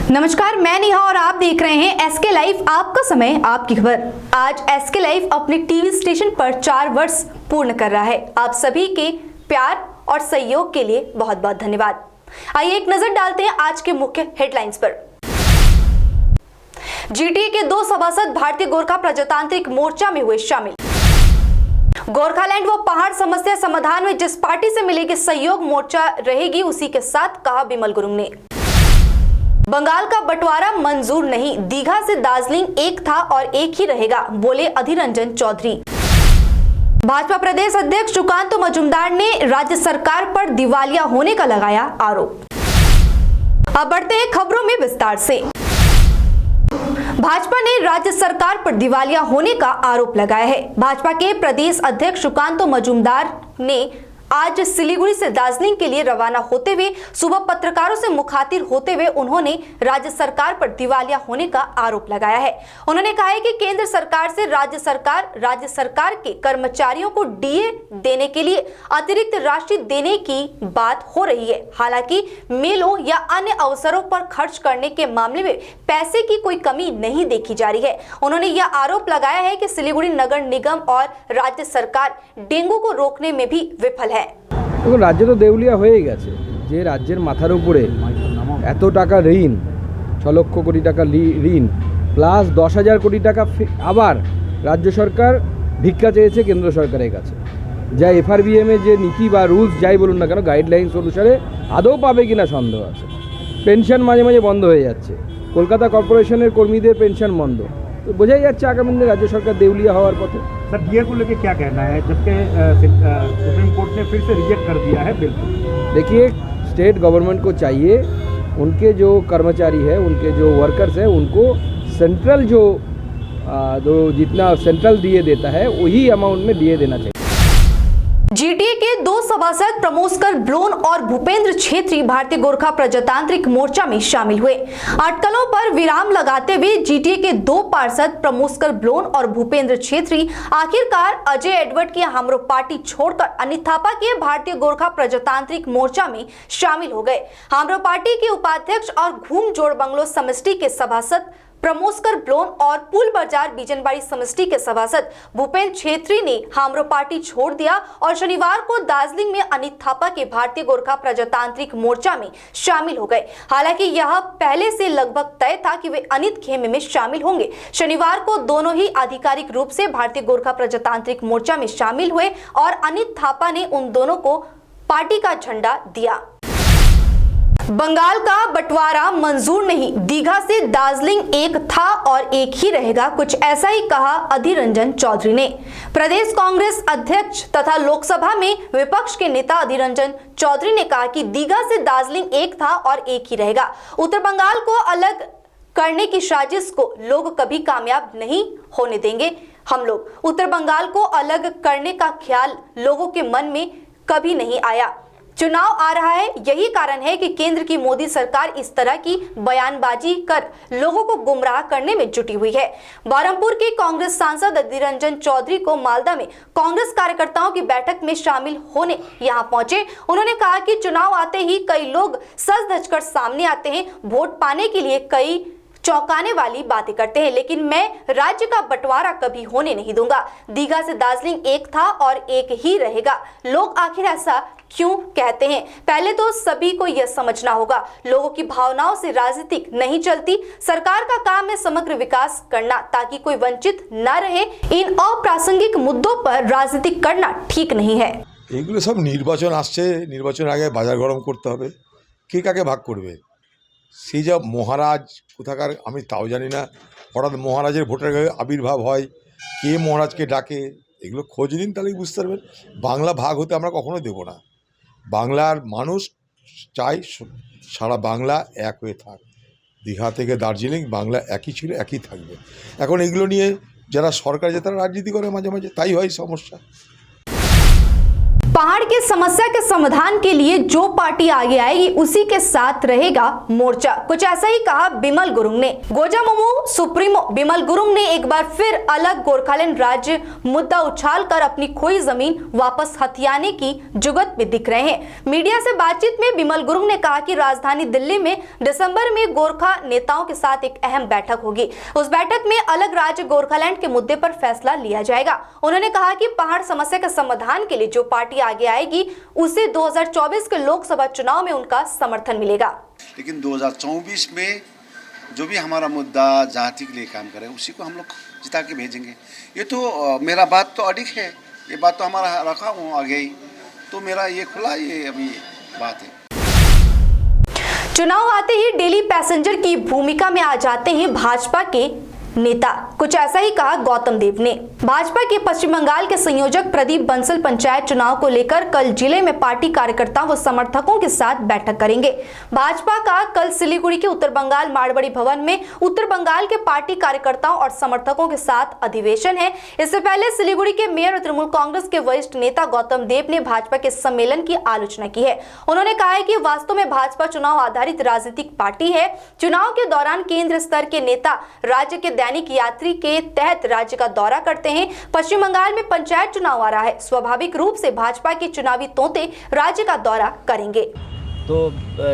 नमस्कार, मैं नेहा और आप देख रहे हैं एसके लाइव। आपका समय, आपकी खबर। आज एसके लाइव अपने टीवी स्टेशन पर 4 वर्ष पूर्ण कर रहा है। आप सभी के प्यार और सहयोग के लिए बहुत बहुत धन्यवाद। आइए एक नजर डालते हैं आज के मुख्य हेडलाइंस पर। जीटीए के 2 सभासद भारतीय गोरखा प्रजातांत्रिक मोर्चा में हुए शामिल। गोरखालैंड व पहाड़ समस्या समाधान में जिस पार्टी से मिलेगी सहयोग, मोर्चा रहेगी उसी के साथ, कहा बिमल गुरुंग ने। बंगाल का बंटवारा मंजूर नहीं, दीघा से दार्जिलिंग एक था और एक ही रहेगा, बोले अधीर रंजन चौधरी। भाजपा प्रदेश अध्यक्ष सुकांत मजूमदार ने राज्य सरकार पर दिवालिया होने का लगाया आरोप। अब बढ़ते हैं खबरों में विस्तार से। भाजपा ने राज्य सरकार पर दिवालिया होने का आरोप लगाया है। भाजपा के प्रदेश अध्यक्ष सुकांत मजूमदार ने आज सिलीगुड़ी से दार्जिलिंग के लिए रवाना होते हुए सुबह पत्रकारों से मुखातिब होते हुए उन्होंने राज्य सरकार पर दिवालिया होने का आरोप लगाया है। उन्होंने कहा है कि केंद्र सरकार से राज्य सरकार के कर्मचारियों को डीए देने के लिए अतिरिक्त राशि देने की बात हो रही है। हालांकि मेलों या अन्य अवसरों पर खर्च करने के मामले में पैसे की कोई कमी नहीं देखी जा रही है। उन्होंने यह आरोप लगाया है कि सिलीगुड़ी नगर निगम और राज्य सरकार डेंगू को रोकने में भी विफल है। দেখুন, রাজ্য তো দেউলিয়া হয়ে গেছে। যে রাজ্যের মাথার উপরে এত টাকা ঋণ, 6 লক্ষ কোটি টাকা ঋণ প্লাস 10,000 কোটি টাকা আবার রাজ্য সরকার ভিক্ষা চেয়েছে কেন্দ্র সরকারের কাছে। যা এফআরবিএমে যে নীতি বা রুলস যাই বলুন না কেন, গাইডলাইন্স অনুসারে আদৌ পাবে কিনা সন্দেহ আছে। পেনশন মাঝে মাঝে বন্ধ হয়ে যাচ্ছে, কলকাতা কর্পোরেশনের কর্মীদের পেনশন বন্ধ, तो বোঝাই যাচ্ছে আগামী দিনে রাজ্য সরকার দেউলিয়া হওয়ার পথে। सर, डीए को लेकर क्या कहना है, जबकि सुप्रीम कोर्ट ने फिर से रिजेक्ट कर दिया है बिल? देखिए, स्टेट गवर्नमेंट को चाहिए उनके जो कर्मचारी है, उनके जो वर्कर्स है, उनको सेंट्रल जो जितना सेंट्रल डीए देता है वही अमाउंट में डीए देना चाहिए। जीटीए के 2 सभासद प्रमोस्कर ब्लोन और भूपेंद्र छेत्री भारतीय गोरखा प्रजातांत्रिक मोर्चा में शामिल हुए। अटकलों पर विराम लगाते हुए जीटीए के 2 पार्षद प्रमोस्कर ब्लोन और भूपेंद्र छेत्री आखिरकार अजय एडवर्ड की हमरो पार्टी छोड़कर अनित थापा के भारतीय गोरखा प्रजातांत्रिक मोर्चा में शामिल हो गए। हमरो पार्टी के उपाध्यक्ष और घूम जोड़ बंगलो समष्टि के सभासद प्रमोस्कर ब्लोन और पुल बाजार बीजनबाड़ी समष्टि के सभासद भूपेंद्र छेत्री ने हमरो पार्टी छोड़ दिया और शनिवार को दार्जिलिंग में अनित थापा के भारतीय गोरखा प्रजातांत्रिक मोर्चा में शामिल हो गए। हालांकि यह पहले से लगभग तय था कि वे अनित खेमे में शामिल होंगे। शनिवार को दोनों ही आधिकारिक रूप से भारतीय गोरखा प्रजातांत्रिक मोर्चा में शामिल हुए और अनित थापा ने उन दोनों को पार्टी का झंडा दिया। बंगाल का बंटवारा मंजूर नहीं, दीघा से दार्जिलिंग एक था और एक ही रहेगा, कुछ ऐसा ही कहा अधीर रंजन चौधरी ने। प्रदेश कांग्रेस अध्यक्ष तथा लोकसभा में विपक्ष के नेता अधीर रंजन चौधरी ने कहा कि दीघा से दार्जिलिंग एक था और एक ही रहेगा। उत्तर बंगाल को अलग करने की साजिश को लोग कभी कामयाब नहीं होने देंगे। हम लोग उत्तर बंगाल को अलग करने का ख्याल लोगों के मन में कभी नहीं आया। चुनाव आ रहा है, यही कारण है कि केंद्र की मोदी सरकार इस तरह की बयानबाजी कर लोगों को गुमराह करने में जुटी हुई है। बहरमपुर के कांग्रेस सांसद अधीर रंजन चौधरी को मालदा में कांग्रेस कार्यकर्ताओं की बैठक में शामिल होने यहां पहुंचे। उन्होंने कहा कि चुनाव आते ही कई लोग सज धज कर सामने आते हैं, वोट पाने के लिए कई चौंकाने वाली बातें करते हैं, लेकिन मैं राज्य का बंटवारा कभी होने नहीं दूंगा। दीघा से दार्जिलिंग एक था और एक ही रहेगा। लोग आखिर ऐसा क्यों कहते हैं? पहले तो सभी को यह समझना होगा, लोगों की भावनाओं से राजनीति नहीं चलती। सरकार का काम है समग्र विकास करना, ताकि कोई वंचित न रहे। इन अप्रासंगिक मुद्दों पर राजनीति करना ठीक नहीं है। এগুলো সব নির্বাচন আসছে, নির্বাচন আগে বাজার গরম করতে হবে, কে কাকে ভাগ করবে। সেই যা মহারাজ কোথাকার আমি তাও জানি না, হঠাৎ মহারাজের ভোটের আবির্ভাব হয়, কে মহারাজকে ডাকে, এগুলো খোঁজ নিন, তাহলেই বুঝতে পারবেন। বাংলা ভাগ হতে আমরা কখনো দেব না। বাংলার মানুষ চাই সারা বাংলা এক হয়ে থাক। দীঘা থেকে দার্জিলিং বাংলা একই ছিল, একই থাকবে। এখন এগুলো নিয়ে যারা সরকার যে তারা রাজনীতি করে মাঝে মাঝে, তাই হয় সমস্যা। पहाड़ की समस्या के समाधान के लिए जो पार्टी आगे आएगी उसी के साथ रहेगा मोर्चा, कुछ ऐसा ही कहा बिमल गुरुंग ने। गोजामुमो सुप्रीमो बिमल गुरुंग ने एक बार फिर अलग गोरखालैंड राज्य मुद्दा उछालकर अपनी खोई जमीन वापस हथियाने की जुगत में दिख रहे हैं। मीडिया से बातचीत में बिमल गुरुंग ने कहा कि राजधानी दिल्ली में दिसंबर में गोरखा नेताओं के साथ एक अहम बैठक होगी। उस बैठक में अलग राज्य गोरखालैंड के मुद्दे पर फैसला लिया जाएगा। उन्होंने कहा कि पहाड़ समस्या के समाधान के लिए जो पार्टी आगे आएगी उसे 2024 के लोकसभा चुनाव में उनका समर्थन मिलेगा। लेकिन 2024 में जो भी हमारा मुद्दा जाति के लिए काम करे उसी को हम लोग जिता के भेजेंगे। ये तो मेरा बात तो अडिग है, ये बात तो हमारा रखा हूँ आगे ही, तो मेरा ये खुला ये अभी बात है। चुनाव आते ही डेली पैसेंजर की भूमिका में आ जाते हैं भाजपा के नेता, कुछ ऐसा ही कहा गौतम देव ने। भाजपा के पश्चिम बंगाल के संयोजक प्रदीप बंसल पंचायत चुनाव को लेकर कल जिले में पार्टी कार्यकर्ताओं व समर्थकों के साथ बैठक करेंगे। भाजपा का कल सिलीगुड़ी के उत्तर बंगाल मारवाड़ी भवन में उत्तर बंगाल के पार्टी कार्यकर्ताओं और समर्थकों के साथ अधिवेशन है। इससे पहले सिलीगुड़ी के मेयर और तृणमूल कांग्रेस के वरिष्ठ नेता गौतम देव ने भाजपा के सम्मेलन की आलोचना की है। उन्होंने कहा है कि वास्तव में भाजपा चुनाव आधारित राजनीतिक पार्टी है। चुनाव के दौरान केंद्र स्तर के नेता राज्य के दैनिक यात्री के तहत राज्य का दौरा करते हैं। पश्चिम बंगाल में पंचायत चुनाव आ रहा है, स्वाभाविक रूप से भाजपा के चुनावी तोते राज्य का दौरा करेंगे। तो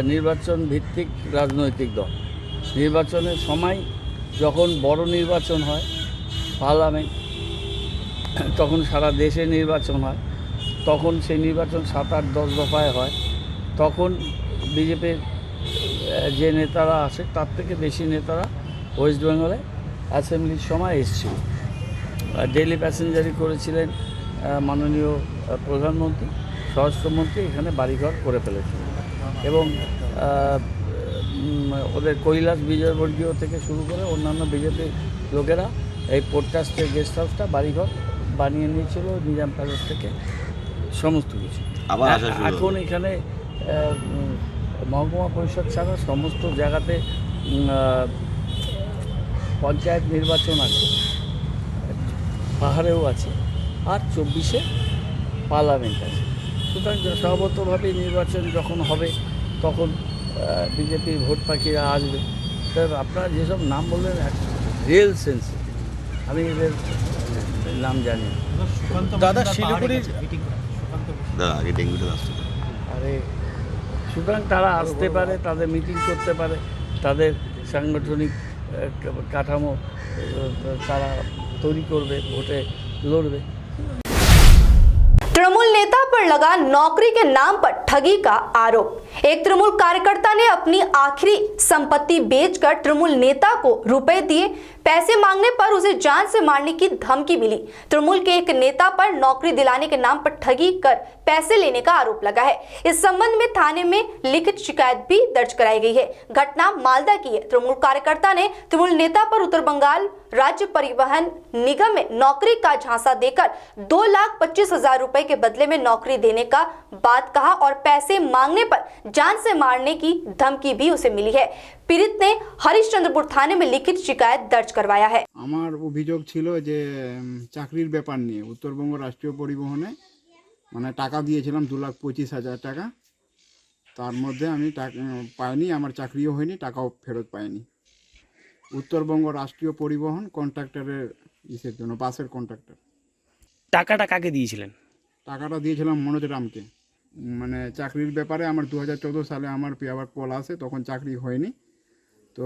निर्वाचन भित्तिक राजनैतिक दल निर्वाचনের সময় যখন বড় নির্বাচন হয় পার্লামেন্ট, তখন সারা দেশে নির্বাচন হয়, তখন সেই নির্বাচন 7, 8, 10 দফায় হয়, তখন বিজেপির যে নেতারা আসে তার থেকে বেশি নেতারা ওয়েস্ট বেঙ্গলে অ্যাসেম্বলির সময় এসেছিল। ডেইলি প্যাসেঞ্জারি করেছিলেন মাননীয় প্রধানমন্ত্রী, স্বরাষ্ট্রমন্ত্রী এখানে বাড়িঘর করে ফেলেছিলেন এবং ওদের কৈলাস বিজয়বর্গীয় থেকে শুরু করে অন্যান্য বিজেপির লোকেরা এই পোডকাস্টের গেস্ট হাউসটা বাড়িঘর বানিয়ে নিয়েছিল নিজাম প্যালেস থেকে সমস্ত কিছু। এখন এখানে মহকুমা পরিষদ ছাড়া সমস্ত জায়গাতে পঞ্চায়েত নির্বাচন আছে, পাহাড়েও আছে, আর 24-এ পার্লামেন্ট আছে। সুতরাং স্বভাবতভাবেই নির্বাচন যখন হবে তখন বিজেপির ভোট পাখিরা আসবে। তবে আপনারা যেসব নাম বললেন রিয়েল সেন্সে আমি এদের নাম জানি না। দাদা শিলিগুড়ির আরে সুতরাং তারা আসতে পারে, তাদের মিটিং করতে পারে, তাদের সাংগঠনিক কাঠামো তারা তৈরি করবে, ভোটে লড়বে। तृणमूल नेता पर लगा नौकरी के नाम पर ठगी का आरोप। एक तृणमूल कार्यकर्ता ने अपनी आखिरी संपत्ति बेचकर तृणमूल नेता को रुपए दिए। पैसे मांगने पर उसे जान से मारने की धमकी मिली। तृणमूल के एक नेता पर नौकरी दिलाने के नाम पर ठगी कर पैसे लेने का आरोप लगा है। इस संबंध में थाने में लिखित शिकायत भी दर्ज कराई गई है। घटना मालदा की है। तृणमूल कार्यकर्ता ने तृणमूल नेता पर उत्तर बंगाल राज्य परिवहन निगम में नौकरी का झांसा देकर 2,25,000 रुपए के बदले में नौकरी देने का बात कहा और पैसे मांगने पर जान से मारने की धमकी भी उसे मिली है। पीड़ित ने हरिश्चंद्रपुर थाने में लिखित शिकायत दर्ज करवाया है। আমার অভিযোগ ছিল যে চাকরির ব্যাপার নিয়ে উত্তরবঙ্গ রাষ্ট্রীয় পরিবহনে মানে টাকা দিয়েছিলাম 2,25,000 টাকা, তার মধ্যে আমি পাইনি, আমার চাকরিও হয়নি, টাকাও ফেরত পাইনি। উত্তরবঙ্গ রাষ্ট্রীয় পরিবহন কন্ট্রাক্টরের ইসের জন্য, বাসের কন্ট্রাক্টর। টাকাটা কাকে দিয়েছিলেন? টাকাটা দিয়েছিলাম মনোজ রামকে। মানে চাকরির ব্যাপারে আমার 2014 সালে আমার আবার কল আসে, তখন চাকরি হয়নি। তো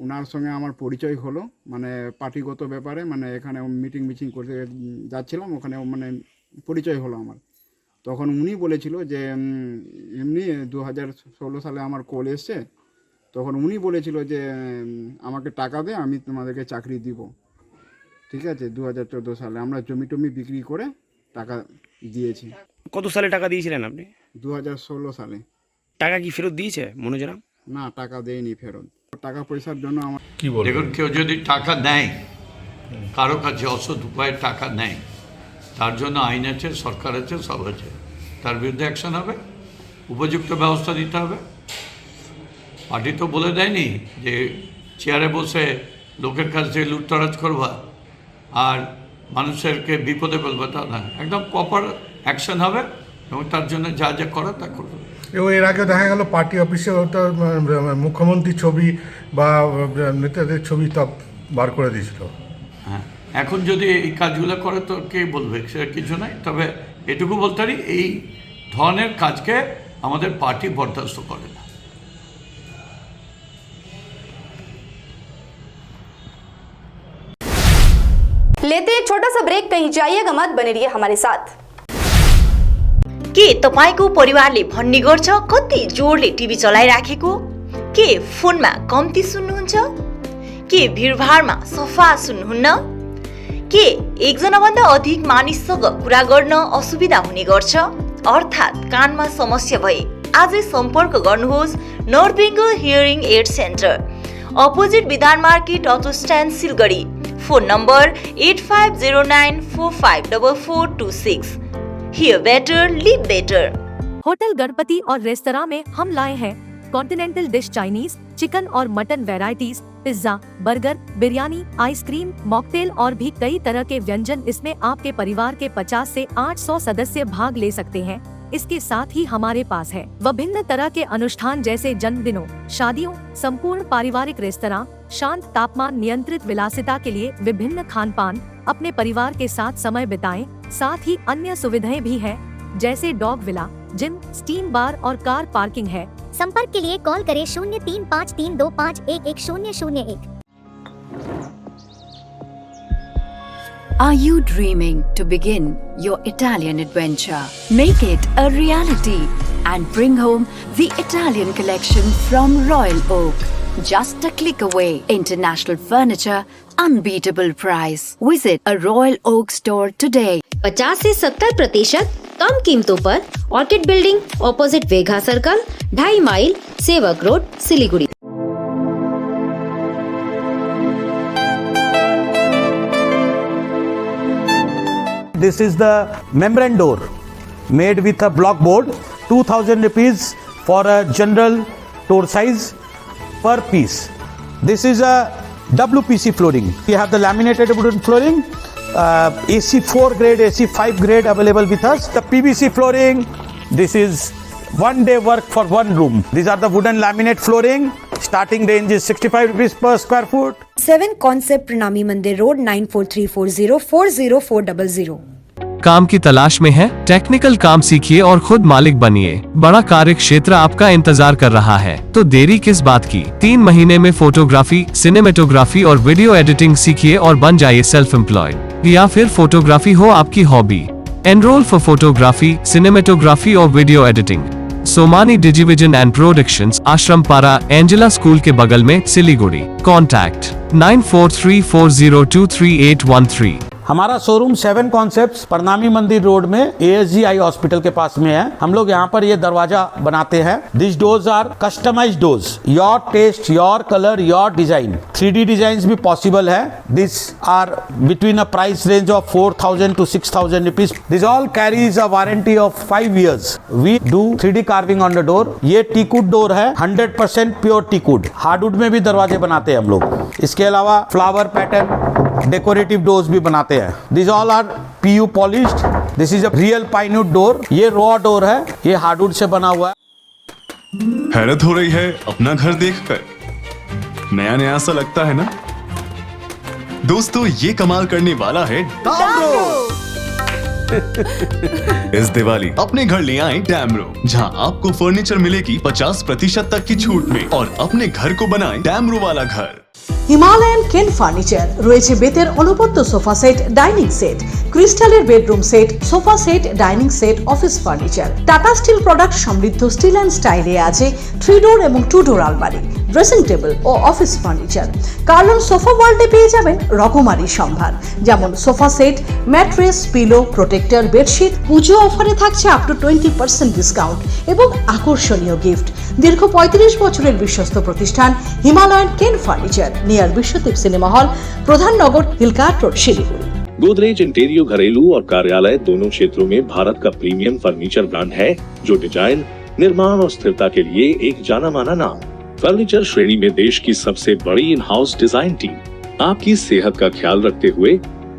ওনার সঙ্গে আমার পরিচয় হলো, মানে পার্টিগত ব্যাপারে, মানে এখানে মিটিং করতে যাচ্ছিলাম, ওখানে মানে পরিচয় হলো আমার। তখন উনি বলেছিল যে এমনি 2016 সালে আমার কল এসছে, তখন উনি বলেছিল যে আমাকে টাকা দে, আমি তোমাদেরকে চাকরি দিব। ঠিক আছে, 2014 সালে আমরা জমি টমি বিক্রি করে টাকা দিয়েছি। কত সালে টাকা দিয়েছিলেন আপনি? 2016 সালে। টাকা কি ফেরত দিয়েছে মনোজরাম? না, টাকা দেয়নি ফেরত। টাকা পয়সার জন্য আমার দেখুন, কেউ যদি টাকা নেয়, কারো কাছে অসৎ উপায়ে টাকা নেয়, তার জন্য আইন আছে, সরকার আছে, সব আছে। তার বিরুদ্ধে অ্যাকশন হবে, উপযুক্ত ব্যবস্থা দিতে হবে। পার্টি তো বলে দেয়নি যে চেয়ারে বসে লোকের কাছ থেকে লুটতরাজ করবা আর মানুষেরকে বিপদে ফেলবা, তা না। একদম প্রপার অ্যাকশন হবে, এবং তার জন্য যা যা করা তা করবে। এবং এর আগে দেখা গেল পার্টি অফিসে তো মুখ্যমন্ত্রীর ছবি বা নেতাদের ছবি তা বার করে দিয়েছিল। হ্যাঁ, এখন যদি এই কাজগুলো করে তো কে বলবে, সেটা কিছু নাই। তবে এটুকু বলতে পারি, এই ধরনের কাজকে আমাদের পার্টি বরদাস্ত করে না। लेते हैं एक छोटा सा ब्रेक, कहीं जाइएगा मत, बने रहिए हमारे साथ। के तपाईको परिवारले भन्ने गर्छ कति जोडले टिभी चलाइराखेको? के फोनमा कम्ती सुन्नुहुन्छ? के भिडभाडमा सफा सुन्नुहुन्न? के एकजनाभन्दा अधिक मानिससँग कुरा गर्न असुविधा हुने गर्छ? अर्थात् कानमा समस्या भए आजै सम्पर्क गर्नुहोस् North Bengal hearing aid centre, opposite Vidhan market auto stand Siliguri. Phone number 8509454426। Hear better, live better। Hotel Ganpati और रेस्तरां में हम लाए हैं कॉन्टिनेंटल डिश, चाइनीज, चिकन और mutton varieties, pizza, burger, biryani, ice cream, mocktail और भी कई तरह के व्यंजन। इसमें आपके परिवार के 50 से 800 सदस्य भाग ले सकते हैं। इसके साथ ही हमारे पास है विभिन्न तरह के अनुष्ठान जैसे जन्मदिनों, शादियों, संपूर्ण पारिवारिक रेस्तरां, शांत तापमान नियंत्रित विलासिता के लिए विभिन्न खान पान। अपने परिवार के साथ समय बिताएं। साथ ही अन्य सुविधाएं भी हैं जैसे डॉग विला, जिम, स्टीम बार और कार पार्किंग है। संपर्क के लिए कॉल करें 035325110001। Are you dreaming to begin your Italian adventure? Make it a reality and bring home the Italian collection from Royal Oak. Just a click away. International furniture, unbeatable price. Visit a Royal Oak store today. 50 से 70% कम कीमतों पर orchid building, opposite वेगा circle, 2.5 mile, सेवक road, Siliguri. This is the membrane door made with a block board, 2000 rupees for a general door size per piece. This is a WPC flooring. We have the laminated wooden flooring, AC4 grade, AC5 grade available with us. The PVC flooring, this is one day work for one room. These are the wooden laminate flooring. Starting range is 65 rupees per square foot. 7 Concept प्रणामी मंदिर road 9434040400। काम की तलाश में है? Technical काम सीखिए और खुद मालिक बनिए। बड़ा कार्य क्षेत्र आपका इंतजार कर रहा है, तो देरी किस बात की? 3 महीने में फोटोग्राफी, सिनेमेटोग्राफी और वीडियो एडिटिंग सीखिए और बन जाइए सेल्फ एम्प्लॉयड। या फिर फोटोग्राफी हो आपकी hobby? Enrol for photography, cinematography और video editing Somani Digivision and productions, Ashram Para, Angela school के बगल में, सिलीगुड़ी। कॉन्टैक्ट 9434023813। हमारा शोरूम 7 कॉन्सेप्ट्स प्रणामी मंदिर रोड में ASGI हॉस्पिटल के पास में है। हम लोग यहाँ पर ये दरवाजा बनाते हैं। This doors are customised doors, your taste, your colour, your design. 3D design भी पॉसिबल है। This are between a price range of 4000 to 6000 rupees. This all carries a warranty of 5 years। We do 3D carving on the door. ये teakwood door है, 100% pure teakwood. Hardwood में भी दरवाजे बनाते हैं हम लोग। इसके अलावा फ्लावर पैटर्न, डेकोरेटिव डोर्स भी बनाते हैं। This all are PU polished. This is a real pinewood door. ये रॉ डोर है, ये हार्डवुड से बना हुआ है। हैरत हो रही है अपना घर देखकर, नया नया सा लगता है ना दोस्तों? ये कमाल करने वाला है डैमरो। इस दिवाली अपने घर ले आए डैमरो, जहां आपको फर्नीचर मिलेगी 50% तक की छूट में, और अपने घर को बनाएं डैमरो वाला घर। হিমালয়ান কেন ফার্নিচার রয়েছে বেতের অনুপত্য সোফা সেট, ডাইনিং সেট, ক্রিস্টালের bedroom set, sofa set, dining set, office furniture. Tata steel product সমৃদ্ধ স্টিল অ্যান্ড স্টাইলে আছে 3 ডোর এবং 2 ডোর আলমারি, ড্রেসিং টেবিল ও অফিস ফার্নিচার। কার্লন সোফা ওয়ার্ল্ডে পেয়ে যাবেন রকমারি সম্ভার, যেমন sofa set, mattress, pillow, protector, bedsheet. Puja অফারে থাকছে আপ টু 20% ডিসকাউন্ট এবং আকর্ষণীয় গিফট। দীর্ঘ 35 বছরের বিশ্বস্ত প্রতিষ্ঠান Himalayan cane furniture, near Vishwadeep cinema hall, Pradhan Nagar, hill cart road, Siliguri. Godrej Interio घरेलू और कार्यालय दोनों क्षेत्रों में भारत का प्रीमियम फर्नीचर ब्रांड है, जो डिजाइन, निर्माण और स्थिरता के लिए एक जाना माना नाम। फर्नीचर श्रेणी में देश की सबसे बड़ी इन हाउस डिजाइन टीम। आपकी सेहत का ख्याल रखते हुए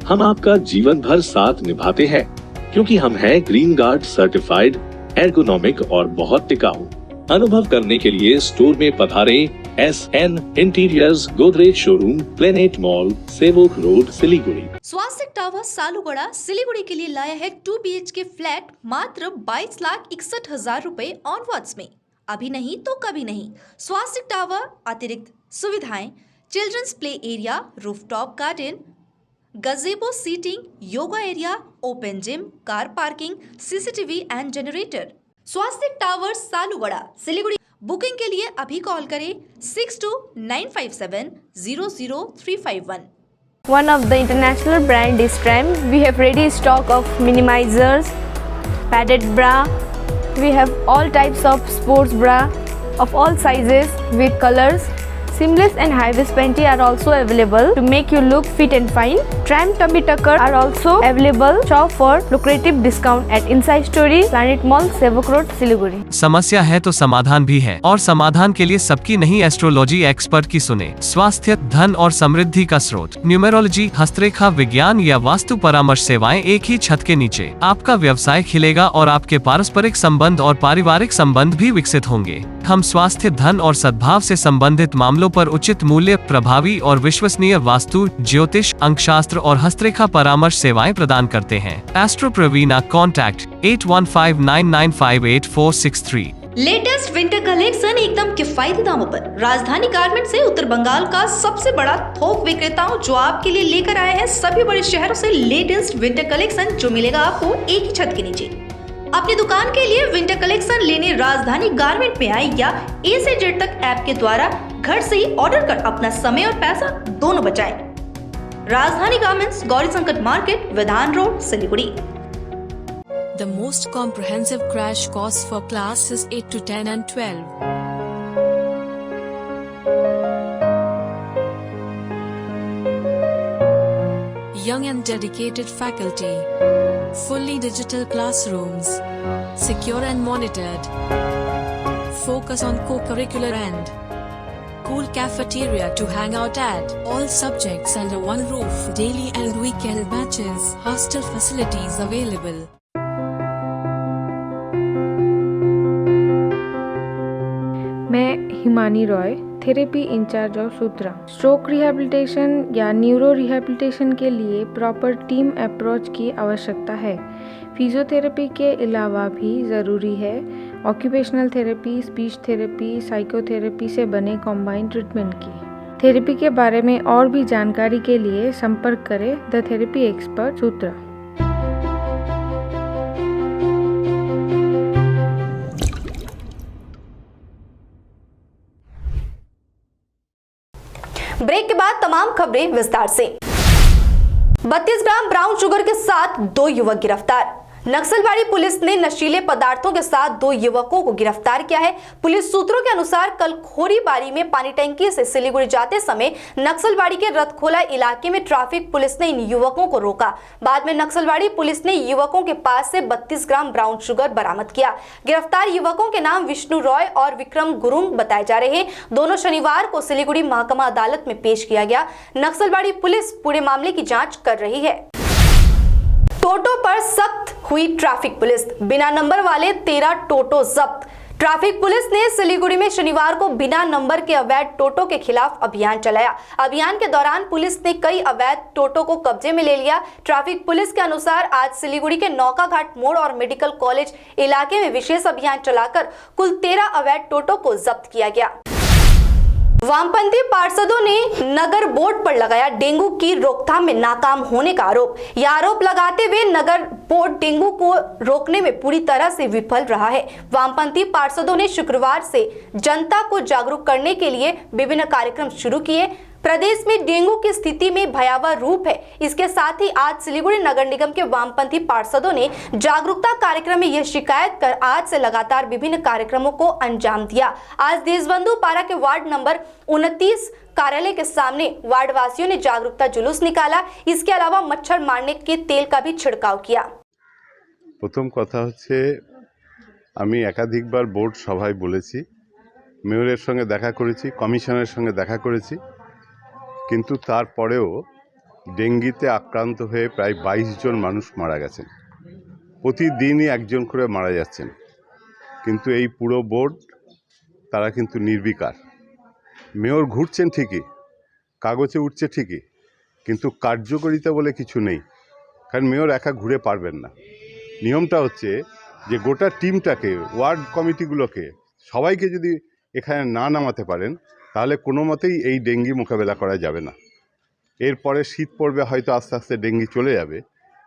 हम आपका जीवन भर साथ निभाते हैं। क्योंकि हम हैं ग्रीन गार्ड सर्टिफाइड, एर्गोनॉमिक और बहुत टिकाऊ। अनुभव करने के लिए स्टोर में पधारें। SN interiors, Godrej showroom, planet mall, सेवक रोड, सिलीगुड़ी। स्वास्तिक टावर सालुगड़ा सिलीगुड़ी के लिए लाया है 2 BHK फ्लैट मात्र 22,61,000 रुपए ऑनवर्ड्स में। अभी नहीं तो कभी नहीं। स्वास्तिक टावर अतिरिक्त सुविधाएं, children's play area, rooftop garden, gazebo seating, yoga area, open gym, car parking, CCTV and generator. Swastik tower Salugara Siliguri. Booking के लिए अभी कॉल करें 6295700351। One of the international brand is Trem. We have ready stock of minimizers, padded bra. We have all types of sports bra of all sizes with colors. Seamless and high-waist panty are also available to make you look fit and fine. Tram tummy tucker are also available. Shop for lucrative discount at Inside Story, Planet Mall, Sevok Road, Siliguri. समस्या है तो समाधान भी है, और समाधान के लिए सबकी नहीं एस्ट्रोलॉजी एक्सपर्ट की सुने। स्वास्थ्य, धन और समृद्धि का स्रोत, न्यूमेरोलॉजी, हस्तरेखा विज्ञान या वास्तु परामर्श सेवाएं एक ही छत के नीचे। आपका व्यवसाय खिलेगा और आपके पारस्परिक संबंध और पारिवारिक संबंध भी विकसित होंगे। हम स्वास्थ्य, धन और सद्भाव से संबंधित मामलों पर उचित मूल्य, प्रभावी और विश्वसनीय वास्तु, ज्योतिष, अंकशास्त्र और हस्तरेखा परामर्श सेवाएं प्रदान करते हैं। एस्ट्रो प्रवीणा, कॉन्टैक्ट 8159958463। लेटेस्ट विंटर कलेक्शन एकदम किफायती दामों पर राजधानी गारमेंट से उत्तर बंगाल का सबसे बड़ा थोक विक्रेताओं जो आपके लिए लेकर आए हैं सभी बड़े शहरों से लेटेस्ट विंटर कलेक्शन जो मिलेगा आपको एक ही छत के नीचे। अपनी दुकान के लिए विंटर कलेक्शन लेने राजधानी गारमेंट में आए या A से Z तक ऐप के द्वारा घर से ही ऑर्डर कर अपना समय और पैसा दोनों बचाएं। राजधानी गारमेंट्स, गौरी संकट मार्केट, विधान road, Siliguri. The most comprehensive crash course for classes 8 to 10 and 12. Young and dedicated faculty. Fully digital classrooms. Secure and monitored. Focus on co-curricular and cool cafeteria to hang out at. All subjects under one roof. Daily and weekend batches. Hostel facilities available. मैं Himani Roy, therapy incharge of Sutra. Stroke rehabilitation या neuro rehabilitation के लिए proper team approach की आवश्यकता है। Physiotherapy के अलावा भी ज़रूरी है occupational therapy, speech therapy, psychotherapy से बने कॉम्बाइंड ट्रीटमेंट की। थेरेपी के बारे में और भी जानकारी के लिए संपर्क करें the therapy expert Sutra. Break के बाद तमाम खबरें विस्तार से। 32 ग्राम ब्राउन शुगर के साथ 2 युवक गिरफ्तार। नक्सलबाड़ी पुलिस ने नशीले पदार्थों के साथ 2 युवकों को गिरफ्तार किया है। पुलिस सूत्रों के अनुसार कल खोरीबारी में पानी टंकी से सिलीगुड़ी जाते समय नक्सलबाड़ी के रतखोला इलाके में ट्रैफिक पुलिस ने इन युवकों को रोका। बाद में नक्सलबाड़ी पुलिस ने युवकों के पास से 32 ग्राम ब्राउन शुगर बरामद किया। गिरफ्तार युवकों के नाम विष्णु रॉय और विक्रम गुरुंग बताए जा रहे हैं। दोनों शनिवार को सिलीगुड़ी महकमा अदालत में पेश किया गया। नक्सलबाड़ी पुलिस पूरे मामले की जांच कर रही है। टोटो पर सख्त हुई ट्रैफिक पुलिस, बिना नंबर वाले 13 टोटो जब्त। ट्रैफिक पुलिस ने सिलीगुड़ी में शनिवार को बिना नंबर के अवैध टोटो के खिलाफ अभियान चलाया। अभियान के दौरान पुलिस ने कई अवैध टोटो को कब्जे में ले लिया। ट्रैफिक पुलिस के अनुसार आज सिलीगुड़ी के नौका घाट मोड़ और मेडिकल कॉलेज इलाके में विशेष अभियान चलाकर कुल 13 अवैध टोटो को जब्त किया गया। वामपंथी पार्षदों ने नगर बोर्ड पर लगाया डेंगू की रोकथाम में नाकाम होने का आरोप। यह आरोप लगाते हुए नगर बोर्ड डेंगू को रोकने में पूरी तरह से विफल रहा है। वामपंथी पार्षदों ने शुक्रवार से जनता को जागरूक करने के लिए विभिन्न कार्यक्रम शुरू किए। प्रदेश में डेंगू की स्थिति में भयावह रूप है। इसके साथ ही आज सिलीगुड़ी नगर निगम के वामपंथी पार्षदों ने जागरूकता कार्यक्रम में यह शिकायत कर आज से लगातार विभिन्न कार्यक्रमों को अंजाम दिया। आज देशबंधु पारा के वार्ड नंबर 29 कार्यालय के सामने वार्ड वासियों ने जागरूकता जुलूस निकाला। इसके अलावा मच्छर मारने के तेल का भी छिड़काव किया। प्रथम कथा হচ্ছে আমি একাধিকবার বোর্ড সভায় বলেছি, মেয়রের সঙ্গে দেখা করেছি, কমিশনারের সঙ্গে দেখা করেছি, কিন্তু তারপরেও ডেঙ্গিতে আক্রান্ত হয়ে প্রায় 22 জন মানুষ মারা গেছেন। প্রতিদিনই একজন করে মারা যাচ্ছেন, কিন্তু এই পুরো বোর্ড তারা কিন্তু নির্বিকার। মেয়র ঘুরছেন ঠিকই, কাগজে উঠছে ঠিকই, কিন্তু কার্যকারিতা বলে কিছু নেই, কারণ মেয়র একা ঘুরে পারবেন না। নিয়মটা হচ্ছে যে গোটা টিমটাকে, ওয়ার্ড কমিটিগুলোকে, সবাইকে যদি এখানে না নামাতে পারেন তাহলে কোনো মতেই এই ডেঙ্গি মোকাবেলা করা যাবে না। এরপরে শীত পড়বে, হয়তো আস্তে আস্তে ডেঙ্গি চলে যাবে,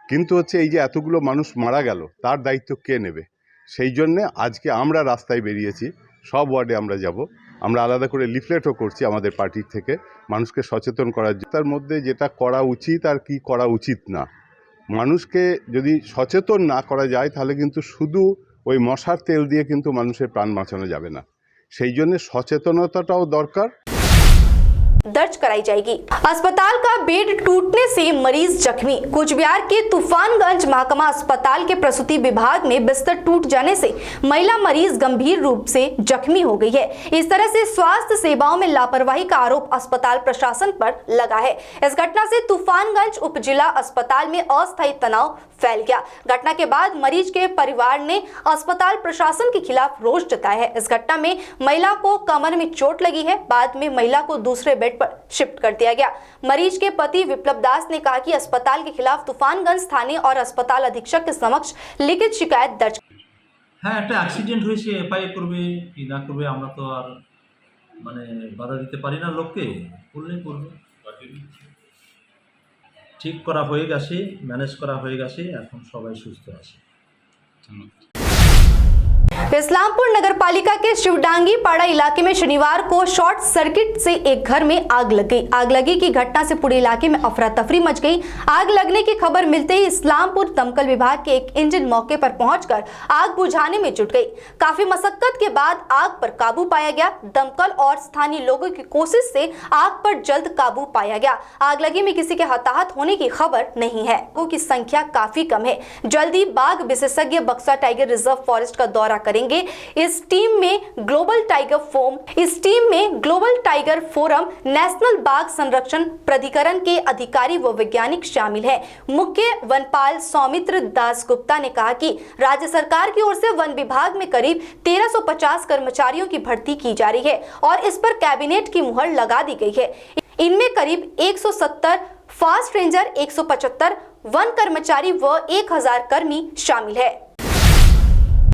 কিন্তু হচ্ছে এই যে এতগুলো মানুষ মারা গেল তার দায়িত্ব কে নেবে? সেই জন্যে আজকে আমরা রাস্তায় বেরিয়েছি, সব ওয়ার্ডে আমরা যাব। আমরা আলাদা করে লিফলেটও করছি আমাদের পার্টির থেকে, মানুষকে সচেতন করার জন্য। তার মধ্যে যেটা করা উচিত আর কি করা উচিত না, মানুষকে যদি সচেতন না করা যায় তাহলে কিন্তু শুধু ওই মশার তেল দিয়ে কিন্তু মানুষের প্রাণ বাঁচানো যাবে না। সেই জন্য সচেতনতাটাও দরকার। दर्ज कराई जाएगी। अस्पताल का बेड टूटने से मरीज जख्मी। कुचबिहार के तूफानगंज महकमा अस्पताल के प्रसूति विभाग में बिस्तर टूट जाने से महिला मरीज गंभीर रूप से जख्मी हो गई है। इस तरह से स्वास्थ्य सेवाओं में लापरवाही का आरोप अस्पताल प्रशासन पर लगा है। इस घटना से तूफानगंज उपजिला अस्पताल में अस्थायी तनाव फैल गया। घटना के बाद मरीज के परिवार ने अस्पताल प्रशासन के खिलाफ रोष जताया है। इस घटना में महिला को कमर में चोट लगी है। बाद में महिला को दूसरे बेड पर शिफ्ट कर दिया गया। मरीज के पति विप्लव दास ने कहा कि अस्पताल के खिलाफ तूफानगंज थाने और अस्पताल अधीक्षक के समक्ष लिखित शिकायत दर्ज। হ্যাঁ, একটা অ্যাক্সিডেন্ট হয়েছে, এফআইআর করবে কি না করবে আমরা তো আর মানে বাধা দিতে পারি না, লোককে করলেই করবে। ঠিক করা হয়ে গেছে, ম্যানেজ করা হয়ে গেছে, এখন সবাই সুস্থ আছে। इस्लामपुर नगर पालिका के शिवडांगी पाड़ा इलाके में शनिवार को शॉर्ट सर्किट से एक घर में आग लग गई। आग लगी की घटना से पूरे इलाके में अफरा तफरी मच गई। आग लगने की खबर मिलते ही इस्लामपुर दमकल विभाग के एक इंजन मौके पर पहुंचकर आग बुझाने में जुट गई। काफी मशक्कत के बाद आग पर काबू पाया गया। दमकल और स्थानीय लोगों की कोशिश से आग पर जल्द काबू पाया गया। आग लगी में किसी के हताहत होने की खबर नहीं है। लोगों की संख्या काफी कम है। जल्दी बाघ विशेषज्ञ बक्सा टाइगर रिजर्व फॉरेस्ट का दौरा करेंगे। इस टीम में ग्लोबल टाइगर फोरम, नेशनल बाघ संरक्षण प्राधिकरण के अधिकारी व वैज्ञानिक शामिल हैं। मुख्य वनपाल सौमित्र दास गुप्ता ने कहा कि राज्य सरकार की ओर से वन विभाग में करीब 1350 कर्मचारियों की भर्ती की जा रही है और इस पर कैबिनेट की मुहर लगा दी गई है। इनमें करीब 170 फास्ट रेंजर, 175 वन कर्मचारी व 1000 कर्मी शामिल है।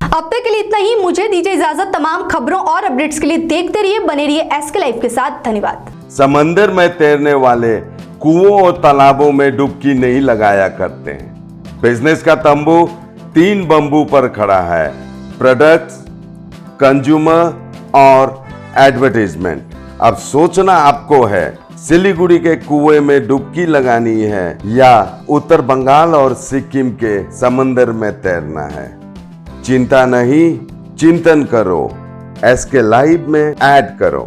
अब तक के लिए इतना ही। मुझे दीजिए इजाजत। तमाम खबरों और अपडेट्स के लिए देखते रहिए, बने रहिए SK लाइव के साथ। धन्यवाद। समंदर में तैरने वाले कुओं और तालाबों में डुबकी नहीं लगाया करते हैं। बिजनेस का तंबू 3 बंबू पर खड़ा है: प्रोडक्ट्स, कंज्यूमर और एडवर्टाइजमेंट। अब सोचना आपको है, सिलीगुड़ी के कुएं में डुबकी लगानी है या उत्तर बंगाल और सिक्किम के समंदर में तैरना है। चिंता नहीं, चिंतन करो, SK लाइव में ऐड करो।